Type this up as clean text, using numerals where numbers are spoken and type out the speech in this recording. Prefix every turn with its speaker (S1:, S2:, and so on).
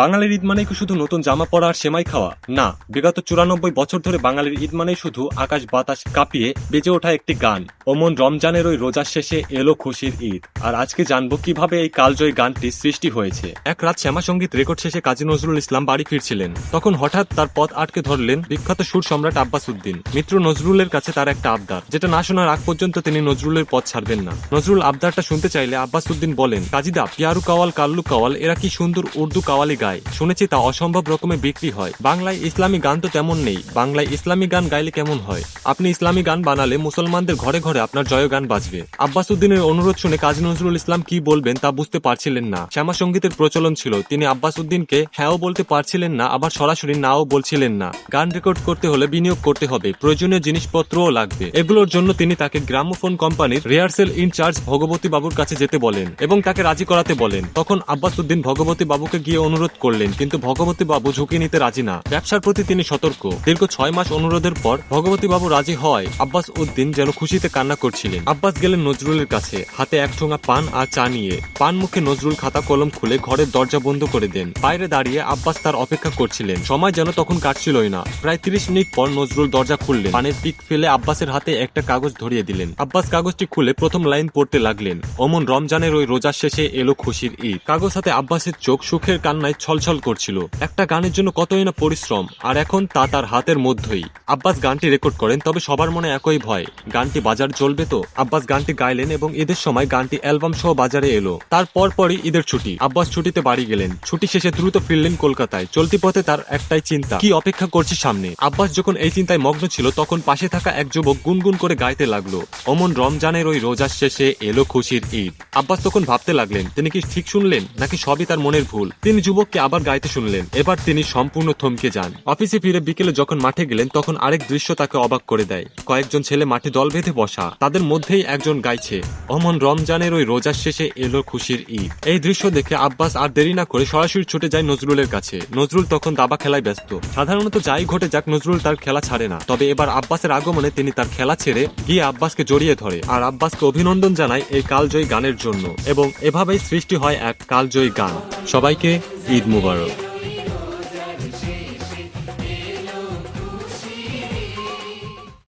S1: বাঙালির ঈদ মানেই কি শুধু নতুন জামা পরা আর সেমাই খাওয়া? না, বিগত 94 বছর ধরে বাঙালির ঈদ মানেই শুধু আকাশ বাতাস কাঁপিয়ে বেজে ওঠা একটি গান। ওমন রমজানের ওই রোজার শেষে এলো খুশির ঈদ। আর আজকে জানবো কিভাবে এই কালজয়ী গানটি সৃষ্টি হয়েছে। এক রাত শ্যামা সঙ্গীত রেকর্ড শেষে কাজী নজরুল ইসলাম বাড়ি ফিরছিলেন। তখন হঠাৎ তার পথ আটকে ধরলেন বিখ্যাত সুর সম্রাট আব্বাস উদ্দিন। মিত্র নজরুলের কাছে তার একটা আবদার, যেটা না শোনার আগ পর্যন্ত তিনি নজরুলের পথ ছাড়বেন না। নজরুল আবদারটা শুনতে চাইলে আব্বাস উদ্দিন বলেন, কাজীদা, পিয়ারু কাওয়াল কাল্লু কাওয়াল এরা কি সুন্দর উর্দু কাওয়ালি গায়, শুনেছি তা অসম্ভব রকমের বিক্রি হয়। বাংলায় ইসলামী গান তো তেমন নেই, বাংলায় ইসলামী গান গাইলে কেমন হয়? আপনি ইসলামী গান বানালে মুসলমানদের ঘরে ঘরে আপনার জয়গান বাজবে। আব্বাস উদ্দিনের অনুরোধ শুনে কাজী নজরুল ইসলাম কি বলবেন তা বুঝতে পারছিলেন না। শ্যামা সঙ্গীতের প্রচলন ছিল, তিনি আব্বাস উদ্দিনকে হ্যাঁও বলতে পারছিলেন না, আবার সরাসরি নাও বলছিলেন না। গান রেকর্ড করতে হলে বিনিয়োগ করতে হবে, প্রয়োজনীয় জিনিসপত্রও লাগবে। এগুলোর জন্য তিনি তাকে গ্রামোফোন কোম্পানির রিহার্সেল ইনচার্জ ভগবতী বাবুর কাছে যেতে বলেন এবং তাকে রাজি করাতে বলেন। তখন আব্বাস উদ্দিন ভগবতী বাবুকে গিয়ে অনুরোধ করলেন, কিন্তু ভগবতী বাবু ঝুঁকি নিতে রাজি না। ব্যবসার প্রতি তিনি সতর্ক। দীর্ঘ 6 মাস অনুরোধের পর ভগবতী বাবু রাজি হয়। আব্বাস উদ্দিন যেন খুশিতে কান্না করছিলেন। আব্বাস গেলেন নজরুলের কাছে, হাতে এক ঠোঙা পান আর চা নিয়ে। পান মুখে নজরুল খাতা কলম খুলে ঘরের দরজা বন্ধ করে দেন। বাইরে দাঁড়িয়ে আব্বাস তার অপেক্ষা করছিলেন। সময় যেন তখন কাটছিলই না। প্রায় 30 মিনিট পর নজরুল দরজা খুললেন। পানের পিক ফেলে আব্বাসের হাতে একটা কাগজ ধরিয়ে দিলেন। আব্বাস কাগজটি খুলে প্রথম লাইন পড়তে লাগলেন, অমন রমজানের ওই রোজার শেষে এলো খুশির ঈদ। কাগজ হাতে আব্বাসের চোখ সুখের কান্নায় ছলছল করছিল। একটা গানের জন্য কতই না পরিশ্রম, আর এখন তা তার হাতের মধ্যেই। আব্বাস গানটি রেকর্ড করেন, তবে সবার মনে একই ভয়, গানটি বাজার চলবে তো? আব্বাস গানটি গাইলেন এবং ঈদের সময় গানটি অ্যালবাম সহ বাজারে এলো। তারপর পরই ঈদের ছুটি। আব্বাস ছুটিতে বাড়ি গেলেন। ছুটি শেষে দ্রুত ফিরলেন কলকাতায়। চলতি পথে তার একটাই চিন্তা, কি অপেক্ষা করছে সামনে। আব্বাস যখন এই চিন্তায় মগ্ন ছিল, তখন পাশে থাকা এক যুবক গুনগুন করে গাইতে লাগলো, অমন রমজানের ওই রোজার শেষে এলো খুশির ঈদ। আব্বাস তখন ভাবতে লাগলেন, তিনি কি ঠিক শুনলেন নাকি সবই তার মনের ভুল। তিনি যুবককে আবার গাইতে শুনলেন। এবার তিনি সম্পূর্ণ থমকে যান। অফিসে ফিরে বিকেলে যখন মাঠে গেলেন, তখন আরেক দৃশ্য তাকে অবাক করে দেয়। কয়েকজন ছেলে মাঠে দল বেঁধে বসা, তাদের মধ্যেই একজন গাইছে, অমন রমজানের ওই রোজার শেষে এলো খুশির ঈদ। এই দৃশ্য দেখে আব্বাস আর দেরি না করে সরাসরি ছুটে যায় নজরুলের কাছে। নজরুল তখন দাবা খেলায় ব্যস্ত। সাধারণত যাই ঘটে যাক, নজরুল তার খেলা ছাড়ে না। তবে এবার আব্বাসের আগমনে তিনি তার খেলা ছেড়ে গিয়ে আব্বাসকে জড়িয়ে ধরে আর আব্বাসকে অভিনন্দন জানায় এই কালজয়ী গানের জন্য। এবং এভাবেই সৃষ্টি হয় এক কালজয়ী গান। সবাইকে ঈদ মুবারক।